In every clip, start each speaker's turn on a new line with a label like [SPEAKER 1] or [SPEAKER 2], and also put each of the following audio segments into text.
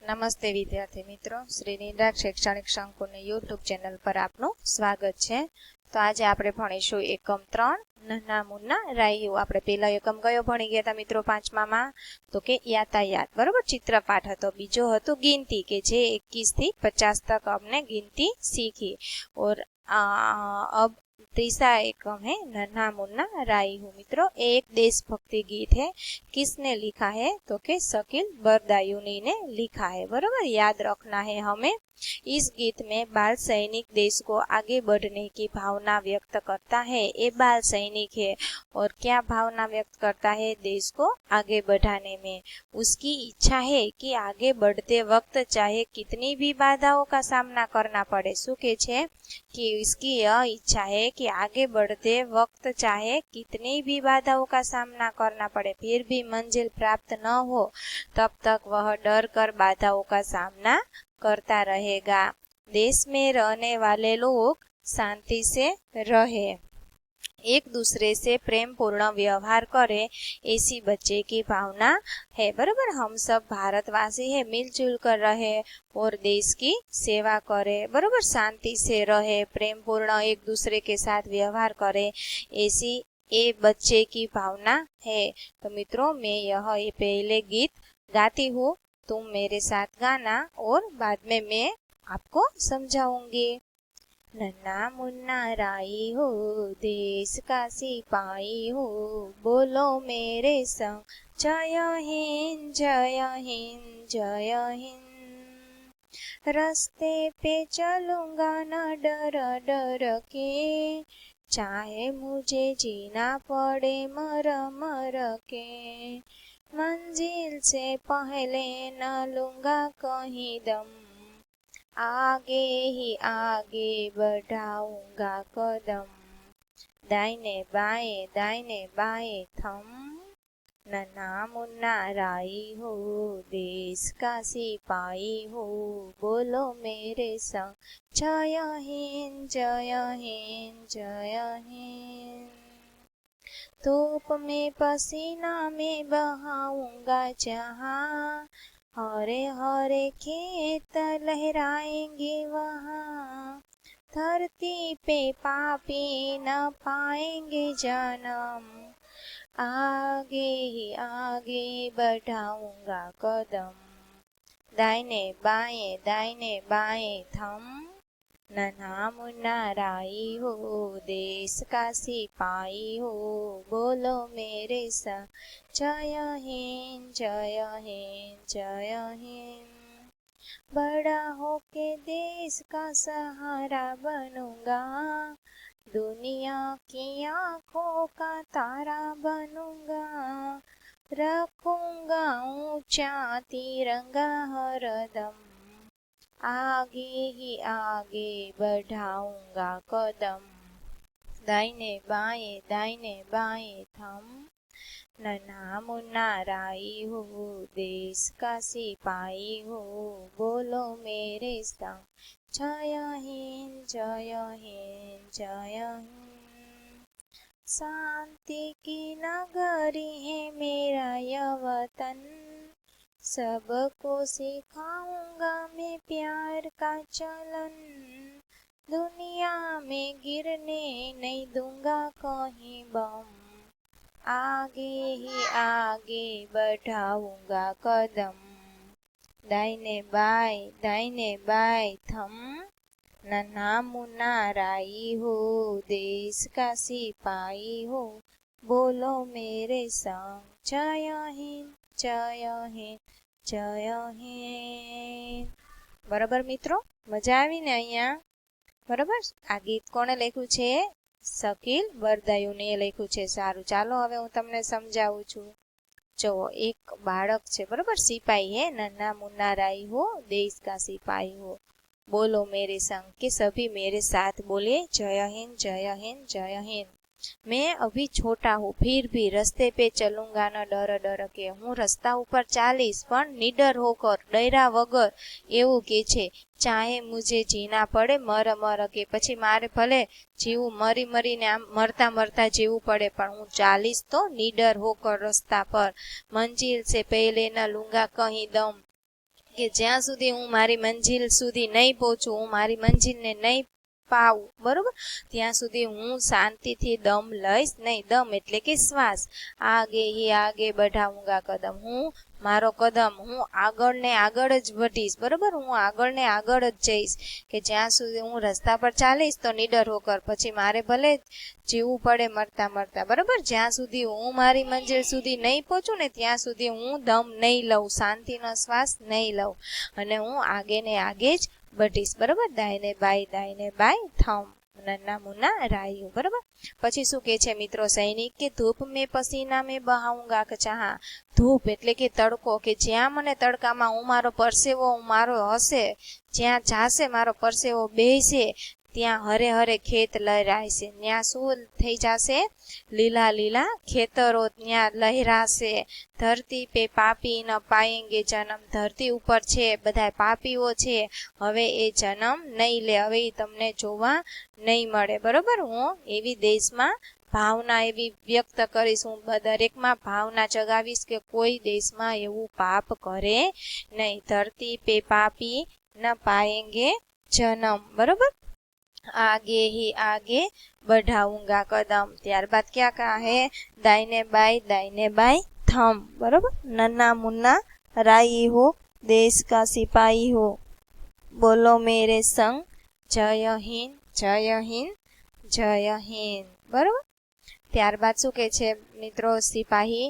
[SPEAKER 1] નમસ્તે વિદ્યાર્થી મિત્રો, શ્રી નિંદ્રા શૈક્ષણિક સંકુલની યુટ્યુબ ચેનલ પર આપનું સ્વાગત છે. તો આજે આપણે ભણીશું એકમ 3 નાના મુન્ના રાયું. આપણે પહેલા એકમ કયો ભણી ગયા હતા મિત્રો પાંચમામાં? તો કે યાતાયાત, બરોબર. ચિત્રપાઠ હતો. બીજો હતો ગિનતી, કે જે 21 થી 50 तक हमने गिनती सीखी. और अब तीसरा एकम है नन्हा मुन्ना राई हूँ. मित्रों, ये एक देशभक्ति गीत है. किसने लिखा है? तो के शकील बरदायूनी ने लिखा है, बरोबर. याद रखना है हमें. इस गीत में बाल सैनिक देश को आगे बढ़ने की भावना व्यक्त करता है. ये बाल सैनिक है और क्या भावना व्यक्त करता है? देश को आगे बढ़ाने में. उसकी इच्छा है कि आगे बढ़ते वक्त चाहे कितनी भी बाधाओं का सामना करना पड़े. शू के छे? कि इसकी यह इच्छा है कि आगे बढ़ते वक्त चाहे कितनी भी बाधाओं का सामना करना पड़े, फिर भी मंजिल प्राप्त न हो तब तक वह डर कर बाधाओं का सामना करता रहेगा. देश में रहने वाले लोग शांति से रहे, एक दूसरे से प्रेम पूर्ण व्यवहार करे, ऐसी बच्चे की भावना है, बराबर. हम सब भारतवासी है, मिलजुल कर रहे और देश की सेवा करे, बराबर. शांति से रहे, प्रेम पूर्ण एक दूसरे के साथ व्यवहार करे, ऐसी ये बच्चे की भावना है. तो मित्रों, मैं यह ये पहले गीत गाती हूँ, तुम मेरे साथ गाना और बाद में मैं आपको समझाऊंगी. नन्हा मुन्ना राई हो, देश का सिपाही हो, बोलो मेरे संग जय हिंद जय हिंद जय हिंद. रास्ते पे चलूंगा न डर डर के, चाहे मुझे जीना पड़े मर मर के. मंजिल से पहले न लूंगा कहीं दम, आगे ही आगे बढ़ाऊंगा कदम. दाहिने बाएं थम, नन्हा मुन्ना राई हो, देश का सिपाही हो, बोलो मेरे संग जय हिंद जय हिंद जय हिंद. धूप में पसीना में बहाऊंगा जहाँ, हरे हरे खेत लहराएंगे वहाँ. धरती पे पापी न पाएंगे जन्म, आगे ही आगे बढ़ाऊंगा कदम. दाहिने बाएं थम, नन्हा मुन्ना राई हो, देश का सिपाही हो, बोलो मेरे संग जय हिंद जय हिंद जय हिंद. बड़ा होके देश का सहारा बनूंगा, दुनिया की आंखों का तारा बनूंगा. रखूंगा ऊंचा तिरंगा हरदम, आगे ही आगे बढ़ाऊंगा कदम. दाहिने बाएं थम, नन्हा मुन्ना राई हो, देश का सिपाही हो, बोलो मेरे संग जय हिंद जय हिंद जय हिंद. शांति की नगरी है मेरा यह वतन, सबको सिखाऊंगा मैं प्यार का चलन. दुनिया में गिरने नहीं दूंगा कहीं बम, आगे ही आगे बढ़ाऊंगा कदम. दाहिने बाएं थम, नन्हा मुन्ना राई हो, देश का सिपाही हो, बोलो मेरे संग जय हिंद जय हिंद जय हिंद. बराबर मित्रों, मजा આવી ને અહીંયા? બરાબર. આ ગીત કોણે લખ્યું છે? શકીલ બરદાયુને લખ્યું છે. સારું, ચાલો હવે હું તમને સમજાવું છું. જો એક બાળક છે, બરાબર, સિપાही है, नन्हा मुन्ना राई हो, देश का सिपाही हो, बोलो मेरे संग, के सभी मेरे साथ बोले जय हिंद जय हिंद जय हिंद. मैं अभी छोटा हूँ, फिर भी रास्ते पे चलूंगा न डर डर के. હું રસ્તા ઉપર ચાલીશ પણ નિડર હોકર, ડર્યા વગર. એવું કે છે, ચાહે મુझे जीना पड़े मर मर के, પછી મારે ભલે જીવું મરીને આમ મરતા જીવવું પડે, પણ હું ચાલીશ તો નિડર હોકર રસ્તા પર. મંજિલ से पहले न लूंगा कहीं दम, કે જ્યાં સુધી હું મારી મંજિલ સુધી નહીં પહોંચું, હું મારી મંજિલને નહીં પાવું, બરોબર, ત્યાં સુધી હું શાંતિથી દમ લઈશ નહીં. દમ એટલે કે શ્વાસ. આગે હી આગે બઢાઉંગા કદમ, હું મારો કદમ હું આગળ ને આગળ જ વધીશ, બરોબર, હું આગળ ને આગળ જ જઈશ. કે જ્યાં સુધી હું રસ્તા પર ચાલીશ તો નીડર હોકર, પછી મારે ભલે જીવવું પડે મરતા મરતા, બરોબર, જ્યાં સુધી હું મારી મંજિલ સુધી નહીં પહોંચું ને ત્યાં સુધી હું દમ નહીં લઉં, શાંતિનો શ્વાસ નહીં લઉં, અને હું આગે ને આગે જ बढ़ीश, बराबर, दाहिने बाई थम, नन्ना मुन्ना रायु, बराबर। પછી શું કહે છે મિત્રો સૈનિક કે ધૂપ મેં પસીના મેં બહાઉંગા, કે હા ધૂપ એટલે કે તડકો, કે જ્યાં મને તડકામાં હું મારો પરસેવો મારો હશે, જ્યાં જાશે મારો પરસેવો બેસે, ત્યાં હરે હરે ખેત લહેરાશે, ત્યાં શું થઈ જશે, લીલા લીલા ખેતરો ત્યાં લહેરાશે। ધરતી પે પાપી ન પાએંગે જન્મ, ધરતી ઉપર છે બધા પાપીઓ છે, હવે એ જન્મ નહીં લે, હવે એ તમને જોવા નહીં મળે, બરોબર। હું એવી દેશમાં ભાવના એવી વ્યક્ત કરીશ, હું દરેકમાં ભાવના જગાવીશ કે કોઈ દેશમાં એવું પાપ કરે નહીં। ધરતી પે પાપી ન પાએંગે जन्म, बरोबर। आगे ही आगे बढ़ाऊंगा कदम, ત્યારબાદ क्या कहा है, दाहिने बाई थम, बरोबर। नन्ना मुन्ना राई हो, देश का सिपाही हो, बोलो मेरे संग जय हिंद जय हिंद जय हिंद, बरोबर। ત્યારબાદ શું કહે છે મિત્રો સિપાહી,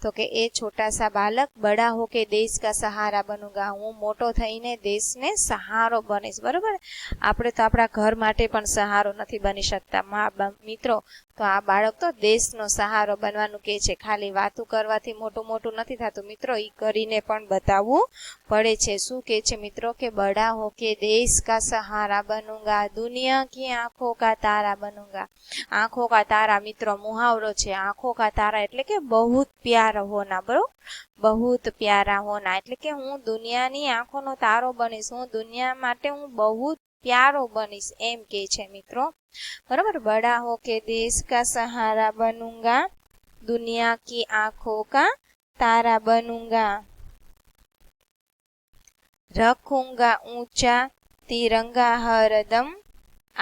[SPEAKER 1] તો કે એ છોટા સા બાલક બડા હો કે દેશ કા સહારા બનુંગા, હું મોટો થઈને દેશને સહારો બનીશ, બરોબર। આપણે તો આપણા ઘર માટે પણ સહારો નથી બની શકતા મિત્રો, તો આ બાળક તો દેશનો સહારો બનવાનું કહે છે, ખાલી વાતો કરવાથી મોટું મોટું નથી થતું મિત્રો, એ કરીને પણ બતાવવું પડે છે। શું કહે છે મિત્રો કે બડા હો કે દેશ કા સહારા બનુંગા, દુનિયા કી આંખો કા તારા બનુંગા। આંખો કા તારા મિત્રો મુહાવરો છે, આંખો કા તારા એટલે કે બહુ પ્યારા હોના, બરોબર, બહુત પ્યારા હોના એટલે કે હું દુનિયાની આંખોનો તારો બનીશ, હું દુનિયા માટે હું બહુ प्यारो बनीश, एम के छे मित्रों, बराबर। बड़ा हो के देश का सहारा बनूंगा, दुनिया की आंखों का तारा बनूंगा, रखूंगा ऊंचा तिरंगा हरदम,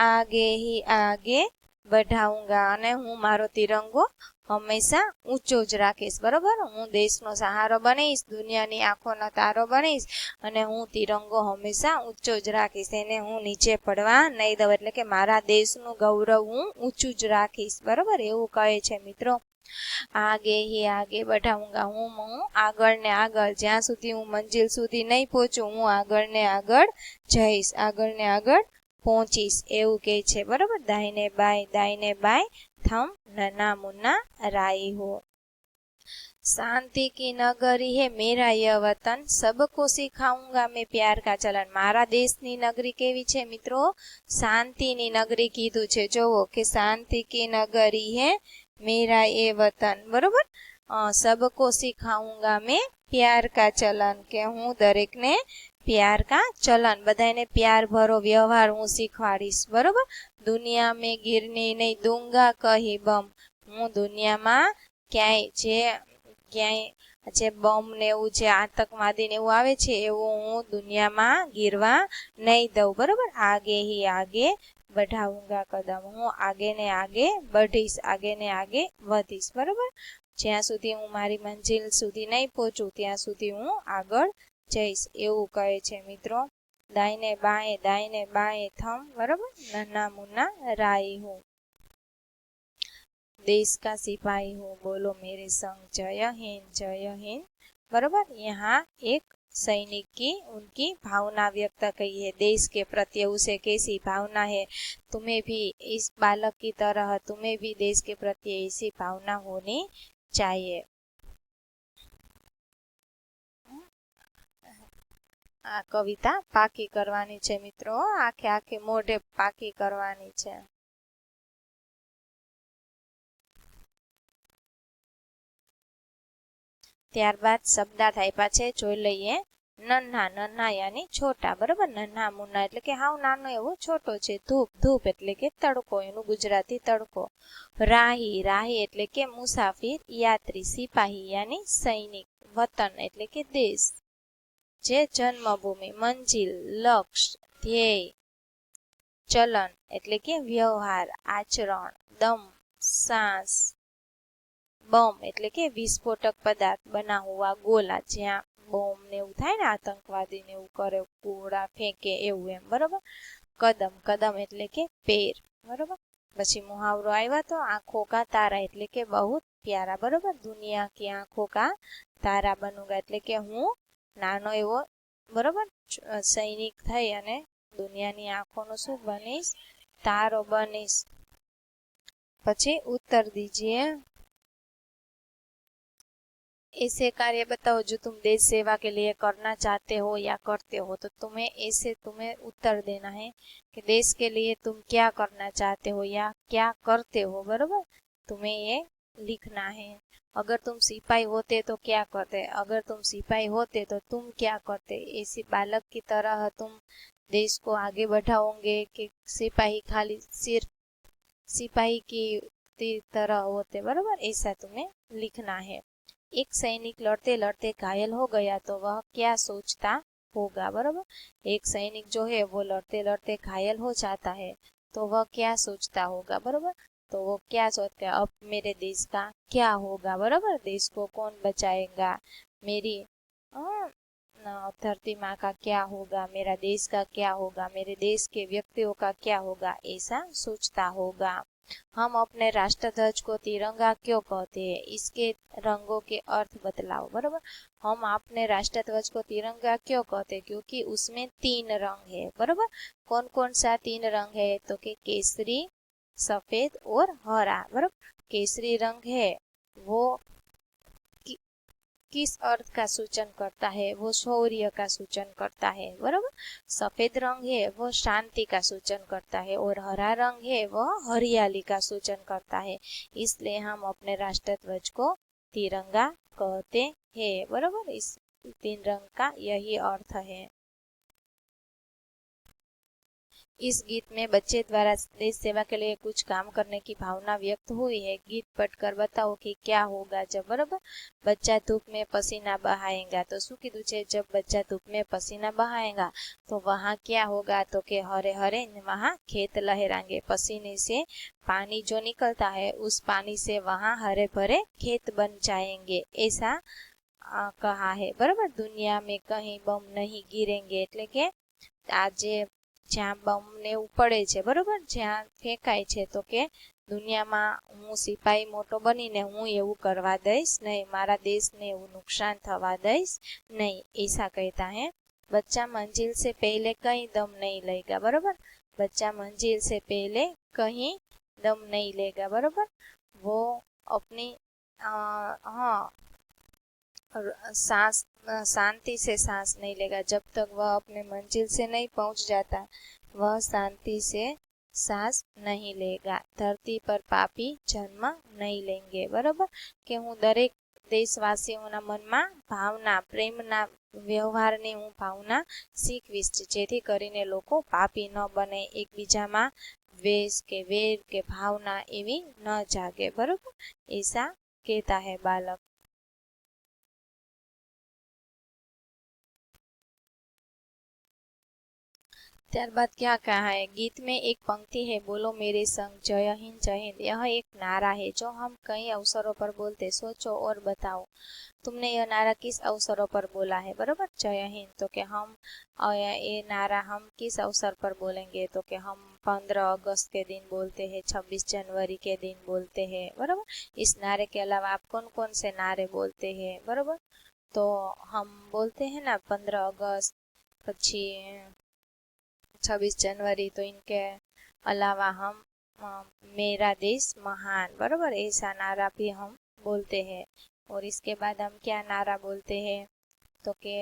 [SPEAKER 1] आगे ही आगे बढ़ाऊंगा, अने हूँ मारो तिरंगो हमेशा ऊंचो ज राखीश, बरोबर। हूँ देशनो सहारो बनीश, दुनियानी आंखोनो तारो बनीश, अने हूँ तिरंगो हमेशा ऊंचो ज राखीश, एने हूँ नीचे पड़वा नहीं दઉં, એટલે કે મારા દેશનું ગૌરવ હું ઊંચું જ રાખીશ, બરોબર, એવું કહે છે મિત્રો। आगे ही आगे बढ़ाऊंगा, हूँ આગળ ને આગળ, જ્યાં સુધી હું મંજિલ સુધી નહીં પહોંચું હું આગળ ને આગળ જઈશ, આગળ ને આગળ પહોંચીશ, એવું કહે છે, બરોબર। દાहिने बाई थम, नन्ना मुन्ना राई हो, शांति की नगरी है मेरा यह वतन, सबको सिखाऊंगा मैं प्यार का चलन। मारा देशनी नगरी केवी छे मित्रों, शांतिनी नगरी कीधुं छे, जोवो के शांति की नगरी है मेरा ये वतन, बरोबर। सबको सिखाऊंगा मैं प्यार का चलन, के हूँ दरेक ने प्यार का चलन, बधाने प्यार भरो व्यवहार हूँ सीखवाड़ीश, बरोबर। दुनिया में गिरने नहीं दूंगा कहीं बम, हूँ दुनिया में ક્યાંય જે બોમ્બ ને એવું જે આતંકવાદી ને એવું આવે છે એવું હું દુનિયામાં ગીરવા નહીં દઉં, બરોબર। આગે ही आगे बढ़ाऊंगा कदम, હું આગે ને આગે बढ़ीश, आगे ने आगे વધીશ, બરોબર। જ્યાં સુધી હું મારી મંજિલ સુધી નહીં પહોંચું ત્યાં સુધી હું આગળ જઈશ, એવું કહે છે મિત્રો। દાहिने बाएं थम, बरोबर। नन्ना मुन्ना राई हूँ, देश का सिपाही हूँ, बोलो मेरे संग जय हिंद, बरोबर। यहाँ एक सैनिक की उनकी भावना व्यक्त की है, देश के प्रति उसे कैसी भावना है, तुम्हें भी इस बालक की तरह तुम्हें भी देश के प्रति ऐसी भावना होनी चाहिए। आ कविता पाकी करवानी छे मित्रों, आखे आखे मोढे पाकी करवानी छे। ત્યારબાદ શબ્દાર્થ આપ્યા છે, જોઈ લઈએ। નન્હા, નન્હા યાની છોટા, બરોબર। નન્હા મુન્ના એટલે કે હાવ નાનો એવો છોટો છે। ધૂપ, ધૂપ એટલે કે તડકો, એનું ગુજરાતી તડકો। રાહી, રાહી એટલે કે મુસાફિર યાત્રી। સિપાહી યાની સૈનિક। વતન એટલે કે દેશ। જે જન્મભૂમિ, મંજિલ, લક્ષ્ય, ધ્યેય, ચલન એટલે કે વ્યવહાર, આચરણ, દમ, સાસ, બમ એટલે કે વિસ્ફોટક પદાર્થ, બનાવવા, ગોલા જ્યાં બોમ્બ ને એવું થાય ને, આતંકવાદી ને એવું કરે, ગોળા ફેંકે એવું એમ, બરોબર. કદમ, કદમ એટલે કે પેર, બરોબર. પછી મુહાવરો આવ્યા તો આંખો કા તારા એટલે કે બહુ પ્યારા, બરોબર. દુનિયા કી આંખો કા તારા બનુંગા એટલે કે હું નાનો એવો, બરોબર, સૈનિક થઈ અને દુનિયાની આંખોનો શું બનીશ, તારો બનીશ. પછી उत्तर दीजिए, ऐसे कार्य बताओ जो तुम देश सेवा के लिए करना चाहते हो या करते हो। तो तुम्हें उत्तर देना है कि देश के लिए तुम क्या करना चाहते हो या क्या करते हो, बरोबर। तुम्हें ये लिखना है। अगर तुम सिपाही होते तो क्या करते, अगर तुम सिपाही होते तो तुम क्या करते। ऐसी बालक की तरह तुम देश को आगे बढ़ाओगे कि सिपाही खाली सिर्फ सिपाही की तरह होते, बरोबर। ऐसा तुम्हें लिखना है। एक सैनिक लड़ते लड़ते घायल हो गया तो वह क्या सोचता होगा, बरोबर। एक सैनिक जो है वो लड़ते लड़ते घायल हो जाता है तो वह क्या सोचता होगा, बरोबर। तो वो क्या सोचता है, अब मेरे देश का क्या होगा, बरोबर। देश को कौन बचाएगा, मेरी धरती माँ का क्या होगा, मेरा देश का क्या होगा, मेरे देश के व्यक्तियों का क्या होगा, ऐसा सोचता होगा। हम अपने राष्ट्र ध्वज को तिरंगा क्यों कहते हैं, इसके रंगों के अर्थ बतलाओ, बरोबर। हम अपने राष्ट्र ध्वज को तिरंगा क्यों कहते हैं, क्योंकि उसमें 3 रंग है, बरोबर। कौन कौन सा 3 रंग है, तो कि केसरी, सफेद और हरा, बरोबर। केसरी रंग है वो किस अर्थ का सूचन करता है, वो शौर्य का सूचन करता है, बरोबर। सफेद रंग है वो शांति का सूचन करता है और हरा रंग है वह हरियाली का सूचन करता है। इसलिए हम अपने राष्ट्र ध्वज को तिरंगा कहते हैं, बरोबर। इस 3 रंग का यही अर्थ है। इस गीत में बच्चे द्वारा देश सेवा के लिए कुछ काम करने की भावना व्यक्त हुई है। गीत पढ़कर बताओ कि क्या होगा जब, बराबर। बच्चा धूप में पसीना बहाएगा तो શું કીધું છે, जब बच्चा धूप में पसीना बहाएगा तो वहाँ क्या होगा, तो के हरे हरे वहाँ खेत लहराएंगे। पसीने से पानी जो निकलता है उस पानी से वहाँ हरे भरे खेत बन जाएंगे, ऐसा कहा है, बराबर। दुनिया में कहीं बम नहीं गिरेंगे એટલે કે આજે જ્યાં બમ ને એવું પડે છે, બરોબર, જ્યાં ફેંકાય છે, તો કે દુનિયામાં હું સિપાહી મોટો બનીને હું એવું કરવા દઈશ નહીં, મારા દેશને એવું નુકસાન થવા દઈશ નહીં, ऐसा कहता है। बच्चा मंजिल से पहले कहीं दम नहीं लेगा, बरोबर। बच्चा मंजिल से पहले कहीं दम नहीं लेगा, बरोबर। वो अपनी हाँ सांस शांति से सांस नहीं लेगा, जब तक वह अपने मंजिल से नहीं पहुंच जाता वह शांति से सांस नहीं लेगा। धरती पर पापी जन्म नहीं लेंगे, बरोबर। કે હું દરેક દેશવાસીઓના મનમાં ભાવના પ્રેમના વ્યવહારની હું ભાવના શીખવીશ જેથી કરીને લોકો પાપી ન બને, એકબીજામાં દ્વેષ કે વેર કે ભાવના એવી ન જાગે, બરોબર। ऐसा कहता है बालक। ત્યારબાદ क्या कहा है, गीत में एक पंक्ति है, बोलो मेरे संग जय हिंद जय हिंद। यह एक नारा है जो हम कई अवसरों पर बोलते, सोचो और बताओ तुमने यह नारा किस अवसरों पर बोला है, बरोबर। जय हिंद तो कि हम ये नारा हम किस अवसर पर बोलेंगे, तो कि हम 15 अगस्त के दिन बोलते हैं, 26 जनवरी के दिन बोलते हैं, बरोबर। इस नारे के अलावा आप कौन कौन से नारे बोलते हैं, बरोबर। तो हम बोलते हैं ना 15 अगस्त, પછી 26 जनवरी, तो इनके अलावा हम मेरा देश महान, बरोबर, ऐसा नारा भी हम बोलते हैं। और इसके बाद हम क्या नारा बोलते हैं, तो कि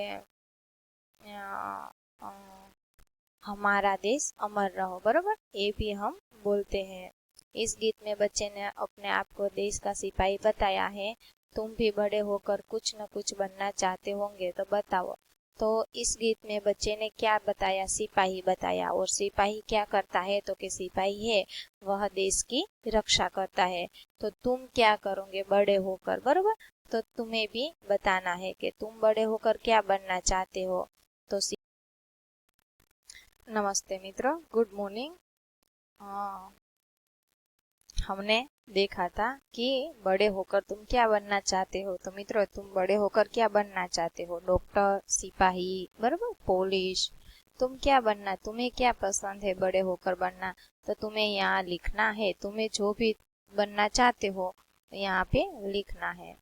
[SPEAKER 1] हमारा देश अमर रहो, बरोबर, ये भी हम बोलते हैं। इस गीत में बच्चे ने अपने आप को देश का सिपाही बताया है। तुम भी बड़े होकर कुछ न कुछ बनना चाहते होंगे तो बताओ। तो इस गीत में बच्चे ने क्या बताया, सिपाही बताया। और सिपाही क्या करता है, तो कि सिपाही है वह देश की रक्षा करता है। तो तुम क्या करोगे बड़े होकर, बरोबर। तो तुम्हें भी बताना है कि तुम बड़े होकर क्या बनना चाहते हो। तो नमस्ते मित्रों, गुड मॉर्निंग। हमने देखा था कि बड़े होकर तुम क्या बनना चाहते हो। तो मित्रों, तुम बड़े होकर क्या बनना चाहते हो? डॉक्टर, सिपाही, बराबर, पुलिस। तुम क्या बनना, तुम्हें क्या पसंद है बड़े होकर बनना? तो तुम्हें यहाँ लिखना है, तुम्हें जो भी बनना चाहते हो यहाँ पे लिखना है।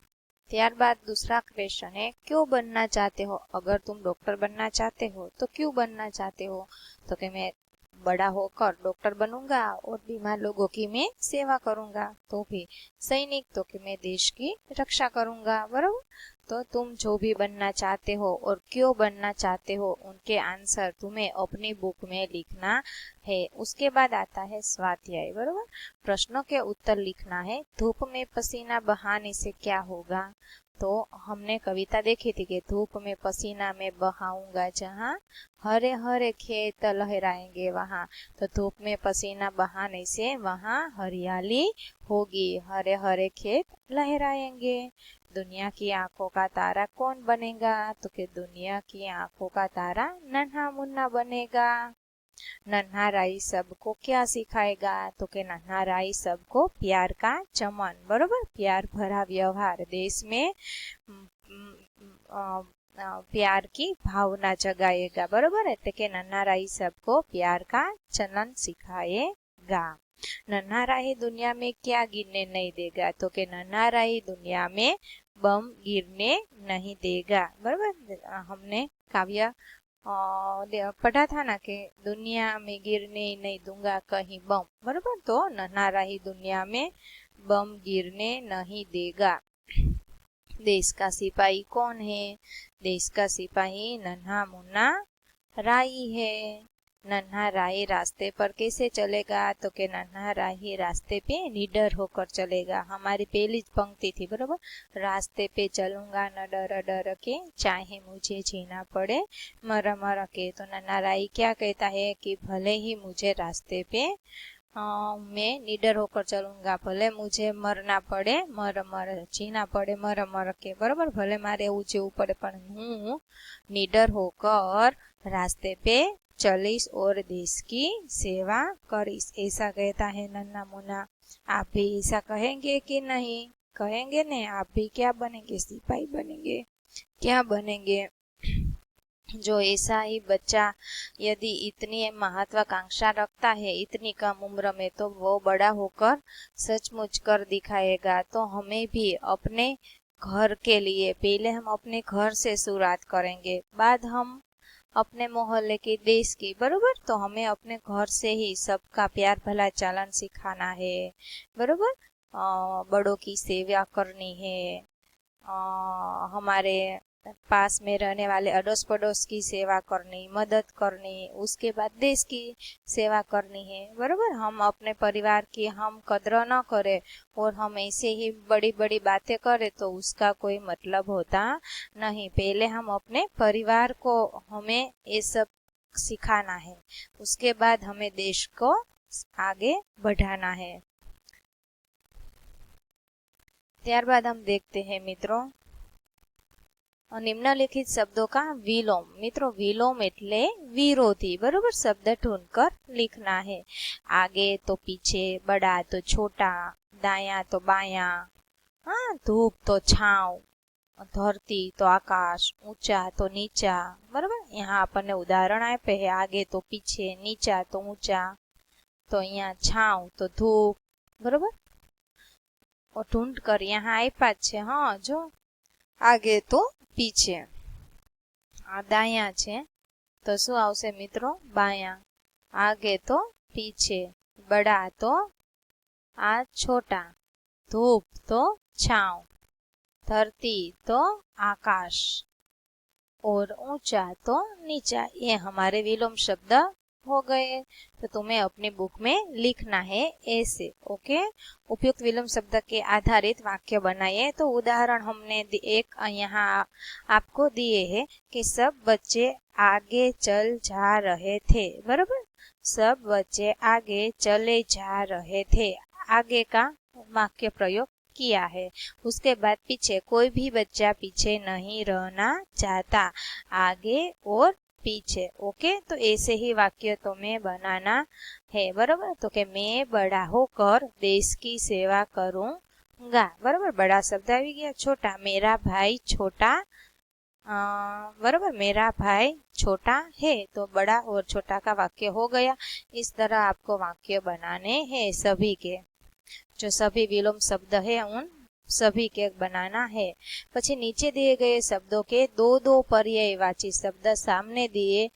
[SPEAKER 1] ત્યારબાદ दूसरा क्वेश्चन है, क्यों बनना चाहते हो? अगर तुम डॉक्टर बनना चाहते हो तो क्यों बनना चाहते हो? तो कि मैं बड़ा होकर डॉक्टर बनूंगा और बीमार लोगों की मैं सेवा करूंगा। तो भी सैनिक, तो कि मैं देश की रक्षा करूंगा, बराबर। तो तुम जो भी बनना चाहते हो और क्यों बनना चाहते हो, उनके आंसर तुम्हें अपनी बुक में लिखना है। उसके बाद आता है स्वाध्याय, बराबर। प्रश्नों के उत्तर लिखना है। धूप में पसीना बहाने से क्या होगा? तो हमने कविता देखी थी कि धूप में पसीना में बहाऊंगा जहाँ, हरे हरे खेत लहराएंगे वहाँ। तो धूप में पसीना बहाने से वहाँ हरियाली होगी, हरे हरे खेत लहराएंगे। दुनिया की आंखों का तारा कौन बनेगा? तो कि दुनिया की आंखों का तारा नन्हा मुन्ना बनेगा। नन्हा राई सबको क्या सिखाएगा? तो कि नन्हा राई सबको प्यार का चमन, बरोबर, प्यार भरा व्यवहार, देश में प्यार की भावना जगाएगा, बरोबर। એટલે કે नन्हा राई सबको प्यार का चलन सिखाएगा। नन्हा राही दुनिया में क्या गिरने नहीं देगा? तो कि नन्हा राही दुनिया में बम गिरने नहीं देगा, बरोबर। हमने काव्य पढ़ा था ना कि दुनिया में गिरने नहीं दूंगा कहीं बम, बरोबर। तो नन्हा राही दुनिया में बम गिरने नहीं देगा। देश का सिपाही कौन है? देश का सिपाही नन्हा मुन्ना राही है। नन्हा राही रास्ते पर कैसे चलेगा? तो कि नन्हा राही रास्ते पे निडर होकर चलेगा। हमारी पहली पंक्ति थी, बरोबर। रास्ते पे चलूंगा न डर डर के, चाहे मुझे जीना पड़े मर मर के। तो नन्हा राही क्या कहता है कि भले ही मुझे रास्ते पे मैं निडर होकर चलूंगा, भले मुझे मरना पड़े मर मर, जीना पड़े मर मर के, बरोबर। भले मारे એવું જેવું પડે પણ હું निडर होकर रास्ते पे चलीस और देश की सेवा करीस, ऐसा कहता है नन्हा मुन्ना। आप भी ऐसा कहेंगे कि नहीं? कहेंगे ने? आप भी क्या बनेंगे? सिपाही बनेंगे? क्या बनेंगे? जो ऐसा ही बच्चा यदि इतनी महत्वाकांक्षा रखता है इतनी कम उम्र में, तो वो बड़ा होकर सचमुच कर दिखाएगा। तो हमें भी अपने घर के लिए पहले हम अपने घर से शुरुआत करेंगे, बाद हम अपने मोहल्ले की, देश की, बरोबर। तो हमें अपने घर से ही सबका प्यार भला चालन सिखाना है, बरोबर। बड़ों की सेवा करनी है, हमारे पास में रहने वाले अड़ोस पड़ोस की सेवा करनी, मदद करनी, उसके बाद देश की सेवा करनी है, बरोबर। हम अपने परिवार की हम कदर न करें और हम ऐसे ही बड़ी बड़ी बातें करें तो उसका कोई मतलब होता नहीं। पहले हम अपने परिवार को हमें ये सब सिखाना है, उसके बाद हमें देश को आगे बढ़ाना है। ત્યારબાદ हम देखते हैं मित्रों निम्नलिखित शब्दों का विलोम। मित्रों, विलोम એટલે विरोधी, बरोबर। शब्द ढूंढकर लिखना है। आगे तो पीछे, बड़ा तो छोटा, दाया तो बाया, हाँ, धूप तो छाव, धरती तो आकाश, ऊंचा तो नीचा, बरोबर। यहाँ આપણને ઉદાહરણ આપે છે, आगे तो पीछे, नीचा तो ऊंचा, तो અહીંયા छाव तो धूप, बरोबर। और ढूंढ कर यहाँ आप्या છે, हाँ जो आगे तो पीछे, आ दाया छे तो शू आवशे मित्रों? बाया। आगे तो पीछे, बड़ा तो आ छोटा, धूप तो छाव, धरती तो आकाश और ऊंचा तो नीचा। ये हमारे विलोम शब्द हो गए। तो तुम्हें अपनी बुक में लिखना है ऐसे, ओके। उपयुक्त विलोम शब्द के आधारित वाक्य बनाइए। तो उदाहरण हमने एक यहाँ आपको दिए हैं कि सब बच्चे आगे चल जा रहे थे, बराबर। सब बच्चे आगे चले जा रहे थे, आगे का वाक्य प्रयोग किया है। उसके बाद पीछे कोई भी बच्चा पीछे नहीं रहना चाहता, आगे और पीछे। ओके, तो ऐसे ही वाक्य तुम्हें बनाना है। बराबर, तो कि मैं बड़ा होकर देश की सेवा करूंगा। बराबर, बड़ा शब्द आ गया। छोटा, मेरा भाई छोटा, बराबर, मेरा भाई छोटा है, तो बड़ा और छोटा का वाक्य हो गया। इस तरह आपको वाक्य बनाने हैं सभी के, जो सभी विलोम शब्द है उन सभी के बनाना है। પછી નીચે दिए गए शब्दों के दो दो पर्यायवाची शब्द सामने दिए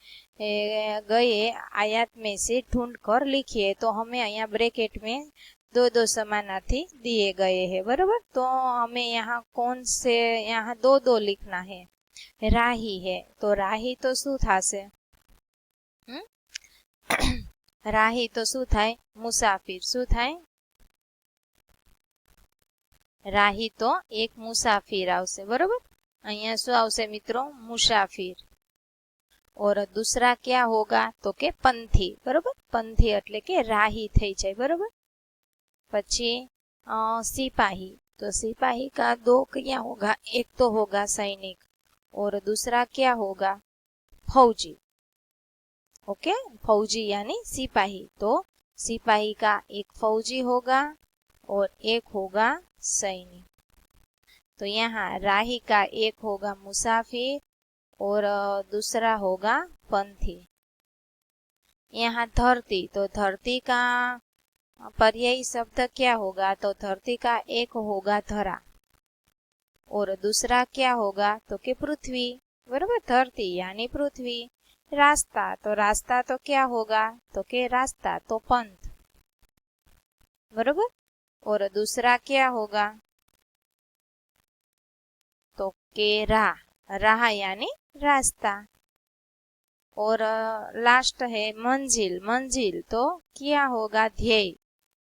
[SPEAKER 1] गए आयत में से ढूंढ कर लिखिए। तो हमें यहाँ ब्रैकेट में दो दो समानार्थी दिए गए हैं। बराबर, तो हमें यहाँ कौन से, यहाँ दो दो लिखना है। राही है, तो राही तो शू थाશે? राही तो शू थाय? मुसाफिर। शू थाय? राही तो एक मुसाफिर आवशे। बरोबर, अहियां शू आवशे मित्रों? मुसाफिर। और दूसरा क्या होगा? तो के पंथी। बरोबर, पंथी એટલે કે રાહી થઈ જાય। बरोबर, પછી सिपाही, तो सिपाही का दो क्या होगा? एक तो होगा सैनिक और दूसरा क्या होगा? फौजी। ओके, फौजी यानी सिपाही, तो सिपाही का एक फौजी होगा और एक होगा सैनिक। तो यहाँ राही का एक होगा मुसाफिर और दूसरा होगा पंथी। यहाँ धरती, तो धरती का पर्यायी शब्द क्या होगा? तो धरती का एक होगा धरा और दूसरा क्या होगा? तो कि पृथ्वी। बराबर, धरती यानी पृथ्वी। रास्ता, तो रास्ता तो क्या होगा? तो कि रास्ता तो पंथ। बराबर, और दूसरा क्या होगा? तो के राह, राह यानी रास्ता। और लास्ट है मंजिल, मंजिल तो क्या होगा? ध्येय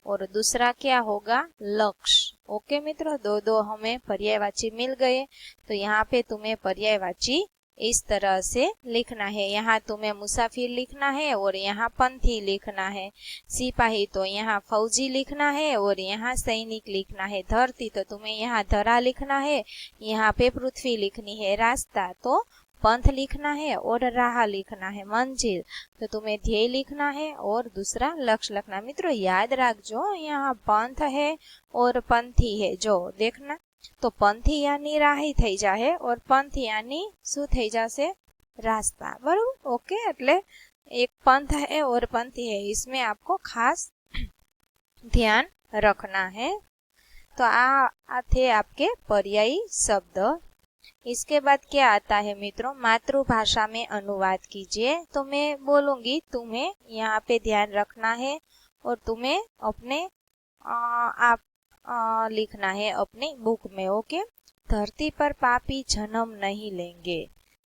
[SPEAKER 1] और दूसरा क्या होगा? लक्ष्य। ओके मित्रों, दो दो हमें पर्यायवाची मिल गए। तो यहाँ पे तुम्हें पर्यायवाची इस तरह से लिखना है। यहाँ तुम्हें मुसाफिर लिखना है और यहाँ पंथी लिखना है। सिपाही तो यहाँ फौजी लिखना है और यहाँ सैनिक लिखना है। धरती तो तुम्हें यहाँ धरा लिखना है, यहाँ पे पृथ्वी लिखनी है। रास्ता तो पंथ लिखना है और राह लिखना है। मंजिल तो तुम्हें ध्येय लिखना है और दूसरा लक्ष्य लिखना। मित्रों याद रखो, यहाँ पंथ है और पंथी है। जो देखना, तो पंथी यानी राही થઈ जाए और पंथ यानी શું થઈ जाશે? रास्ता। बराबर, ओके, એટલે एक पंथ है और पंथी है, इसमें आपको खास ध्यान रखना है। तो आ थे आपके पर्यायी शब्द। इसके बाद क्या आता है मित्रों? मातृभाषा में अनुवाद कीजिए। तो मैं बोलूंगी, तुम्हें यहाँ पे ध्यान रखना है और तुम्हें अपने आप लिखना है अपनी बुक में। ओके, धरती पर पापी जन्म नहीं लेंगे।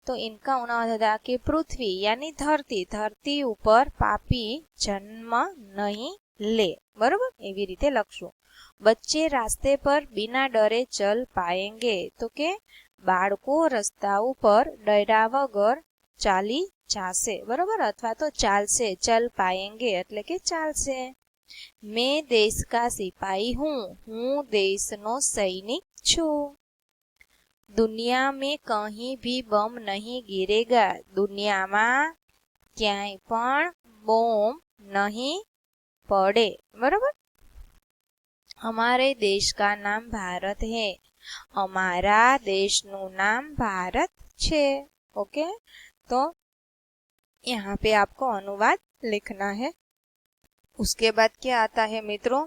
[SPEAKER 1] तो इनका अनुवाद था कि पृथ्वी यानी धरती, धरती ऊपर पापी जन्म नहीं ले। बरोबर, एवी रीते लखशो। बच्चे रास्ते पर बिना डरे चल पाएंगे, तो के बाळको रस्ता ऊपर डर्या वगर चाली जाशे। बरोबर, अथवा तो चालशे, चल पाएंगे એટલે કે चालशे। मैं देश का सिपाही हूँ देश नो सैनिक छू। दुनिया में कहीं भी बम नहीं गिरेगा, दुनिया में क्यांय पण बम नहीं पड़े। बराबर, हमारे देश का नाम भारत है, हमारा देश नु नाम भारत छे। ओके, तो यहाँ पे आपको अनुवाद लिखना है। उसके बाद क्या आता है मित्रों?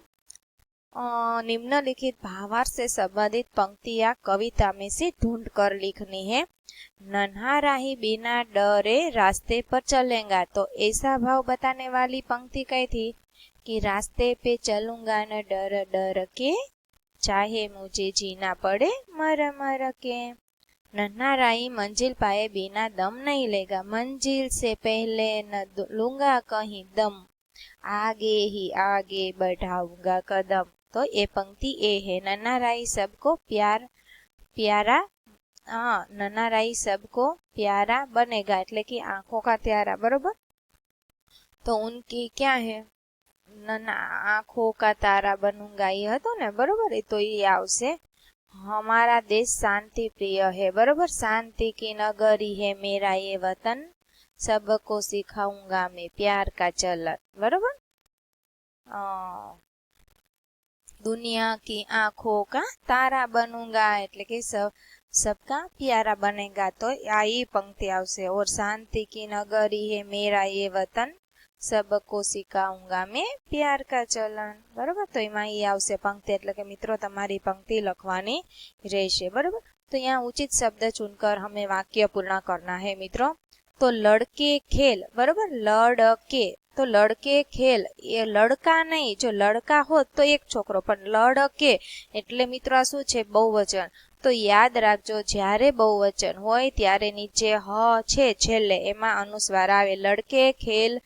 [SPEAKER 1] निम्नलिखित भावार्थ से संबंधित पंक्तियां कविता में से ढूंढ कर लिखनी है। नन्हा राही बिना डरे रास्ते पर चलेगा, तो ऐसा भाव बताने वाली पंक्ति कही थी कि रास्ते पे चलूंगा न डर डर के, चाहे मुझे जीना पड़े मर मर के। नन्हा राही मंजिल पाए बिना दम नहीं लेगा, मंजिल से पहले न लूंगा कहीं दम, आगे ही आगे बढ़ाऊंगा कदम। तो ये पंक्ति ए है। नन्हा राही सबको प्यारा, हाँ, नन्हा राही सबको प्यारा बनेगा એટલે कि आंखों का प्यारा। बरोबर, तो उनकी क्या है? ના आंखों का तारा बनूंगा ये હતો ને બરોબર, એ તો એ આવશે. हमारा देश शांति प्रिय है बरोबर, शांति की नगरी है मेरा ये वतन, सबको सिखाऊंगा मैं प्यार का चलन बरोबर. दुनिया की आंखों का तारा बनूंगा એટલે કે सबका प्यारा बनेगा, तो यही पंक्ति आवશે. और शांति की नगरी है मेरा ये वतन, सबको सिखाऊंगा मैं प्यार का चलन बरोबर. तो એમાં એ આવશે पंक्ति, એટલે કે મિત્રો તમારી पंक्ति લખવાની રહેશે बरोबर. तो यहाँ उचित शब्द चुनकर हमें वाक्य पूर्ण करना है मित्रों. तो लड़के खेल बरोबर, लड़के, तो लड़के खेल, ये लड़का नहीं, जो लड़का हो तो एक छोकरो, पण लड़के એટલે મિત્રો આ શું છે, बहुवचन. તો યાદ રાખજો, જ્યારે बहुवचन હોય ત્યારે નીચે હ છે છેલ્લે, એમાં અનુસ્વાર આવે. લડકે ખેલ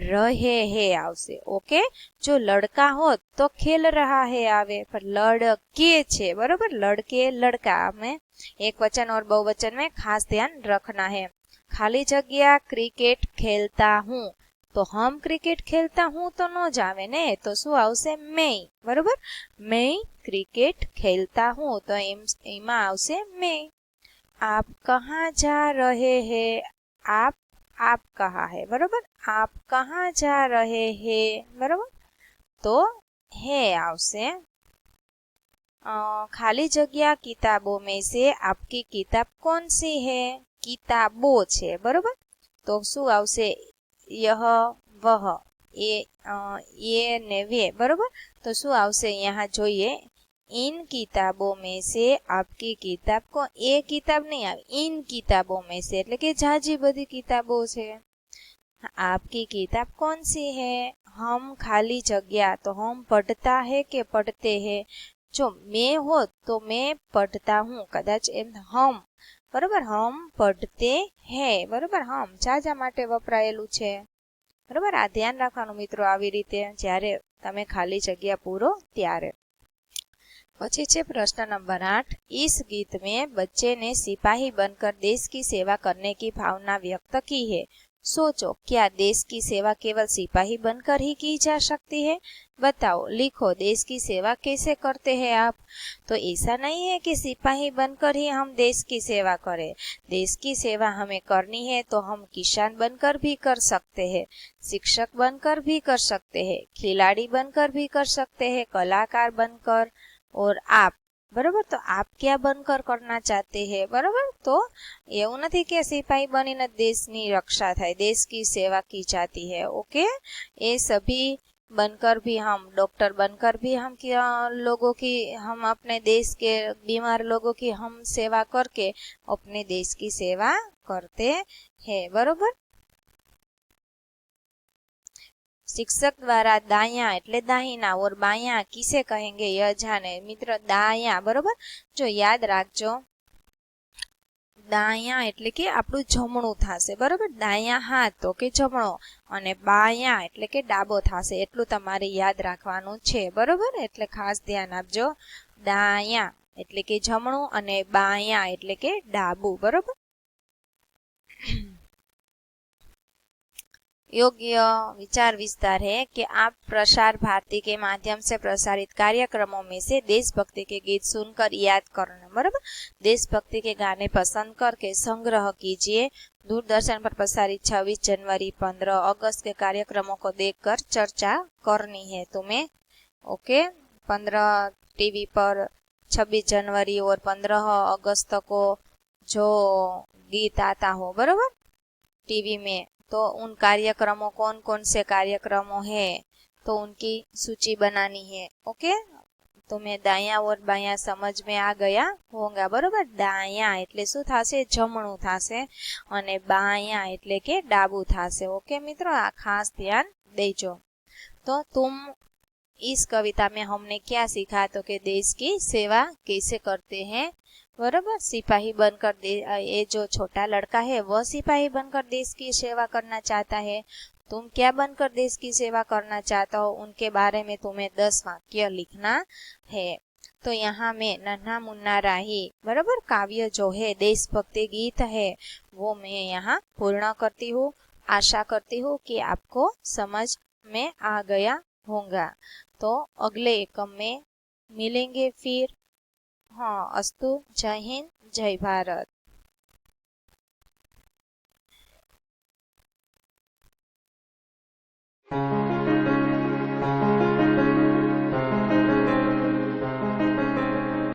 [SPEAKER 1] રહે હે આવશે. ઓકે, જો લડકા હોત તો ખેલ રહા હે આવે, पर लड़के છે बरोबर, लड़के लड़का में एक वचन और बहुवचन में खास ध्यान रखना है. खाली जगह क्रिकेट खेलता हूँ, तो हम क्रिकेट खेलता हूँ तो न जावे ने, तो શું આવશે, मैं बरोबर. मैं क्रिकेट खेलता हूँ, तो એમાં આવશે मैं. आप कहाँ जा रहे हैं, आप कहाँ है बरोबर, आप कहाँ जा रहे हैं बरोबर, तो है આવશે. खाली जगह किताबों में से आपकी किताब कौन सी है, किताबो છે બરોબર, તો શું આવશે, यह वह, ये ने वे बरोबर. तो શું આવશે, यहाँ જોઈએ, इन किताबों में से आपकी किताब को, એ किताब नहीं આવે, इन किताबों में से એટલે કે જાજી બધી કિતાબો છે. आपकी किताब कौन सी है, हम खाली जगह, तो हम पढ़ता है के पढ़ते हैं. जो मैं हो तो मैं पढ़ता हूँ, कदाच એમ हम बरोबर, हम पढ़ते हैं बरोबर, हम જાજા માટે વપરાયેલું છે બરોબર. આ ધ્યાન રાખવાનું મિત્રો, આવી રીતે જ્યારે તમે ખાલી જગ્યા પૂરો ત્યારે. પછી છે પ્રશ્ન નંબર 8. इस गीत में बच्चे ने सिपाही बनकर देश की सेवा करने की भावना व्यक्त की है. सोचो, क्या देश की सेवा केवल सिपाही बनकर ही की जा सकती है? बताओ, लिखो, देश की सेवा कैसे करते हैं आप? तो ऐसा नहीं है कि सिपाही बनकर ही हम देश की सेवा करें. देश की सेवा हमें करनी है तो हम किसान बनकर भी कर सकते हैं, शिक्षक बनकर भी कर सकते हैं, खिलाड़ी बनकर भी कर सकते हैं, कलाकार बनकर. और आप बरोबर, तो आप क्या बनकर करना चाहते हैं बरोबर. तो એવું નથી કે સિપાही બનીને દેશની રક્ષા થાય, देश की सेवा की जाती है. ओके, ये सभी बनकर भी हम, डॉक्टर बनकर भी हम लोगों की, हम अपने देश के बीमार लोगों की हम सेवा करके अपने देश की सेवा करते हैं बरोबर. शिक्षक द्वारा दाया એટલે દાहिना और बाया किसे कहेंगे, यह जाने मित्र. दाया बरोबर, जो याद રાખજો, દાયા એટલે કે આપણું જમણું થાશે બરોબર, દાયા હાથ તો કે જમણો, અને બાયા એટલે કે ડાબો થાશે, એટલું તમારે યાદ રાખવાનું છે બરોબર. એટલે ખાસ ધ્યાન આપજો, દાયા એટલે કે જમણું અને બાયા એટલે કે ડાબું બરોબર. योग्य विचार विस्तार है कि आप प्रसार भारती के माध्यम से प्रसारित कार्यक्रमों में से देशभक्ति के गीत सुनकर याद करना बराबर. देशभक्ति के गाने पसंद करके संग्रह कीजिए. दूरदर्शन पर प्रसारित 26 जनवरी 15 अगस्त के कार्यक्रमों को देखकर चर्चा करनी है तुम्हें. ओके, 15 टीवी पर 26 जनवरी और 15 अगस्त को जो गीत आता हो बराबर टीवी में, तो उन कार्यक्रमों कौन कौन से कार्यक्रमों हैं तो उनकी सूची बनानी है. ओके, तुम्हें दाया और बाया समझ में आ गया होगा बरोबर. दाया એટલે શું થાશે, જમણું થાશે, અને બાયા એટલે કે ડાબું થાશે. ओके मित्रों, આ ખાસ ध्यान देजो. तो तुम इस कविता में हमने क्या सीखा, तो कि देश की सेवा कैसे करते हैं बराबर. सिपाही बनकर ये जो छोटा लड़का है वह सिपाही बनकर देश की सेवा करना चाहता है. तुम क्या बनकर देश की सेवा करना चाहता हो, उनके बारे में तुम्हें 10 वाक्य लिखना है. तो यहाँ में नन्हा मुन्ना राही बराबर काव्य जो है देशभक्ति गीत है वो मैं यहाँ पूर्ण करती हूँ. आशा करती हूँ कि आपको समझ में आ गया होगा। तो अगले एकम में मिलेंगे फिर। हाँ, अस्तु। जय हिंद, जय भारत।